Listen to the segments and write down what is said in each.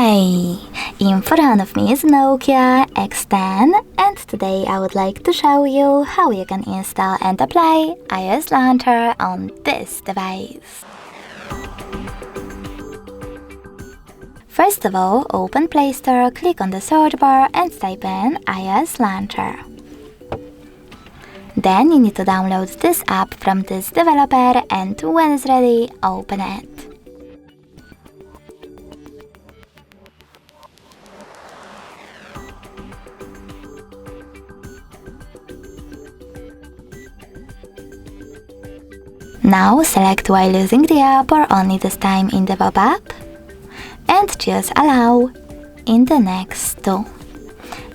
Hi! In front of me is Nokia X10 and today I would like to show you how you can install and apply iOS Launcher on this device. First of all, open Play Store, click on the search bar and type in iOS Launcher. Then you need to download this app from this developer and when it's ready, open it. Now select while using the app or only this time in the pop-up and choose Allow in the next two.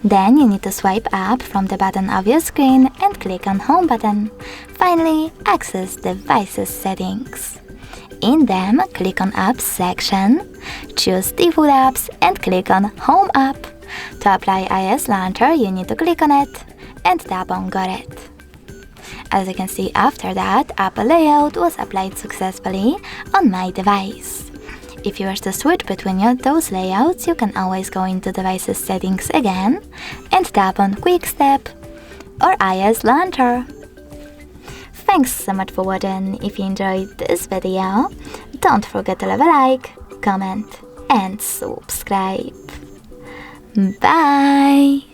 Then you need to swipe up from the bottom of your screen and click on Home button. Finally, access Devices settings. In them, click on Apps section, choose Default Apps and click on Home app. To apply iOS Launcher, you need to click on it and tap on Got it. As you can see, after that, app layout was applied successfully on my device. If you wish to switch between those layouts, you can always go into Devices settings again and tap on Quick Step or iOS Launcher. Thanks so much for watching. If you enjoyed this video, don't forget to leave a like, comment and subscribe. Bye!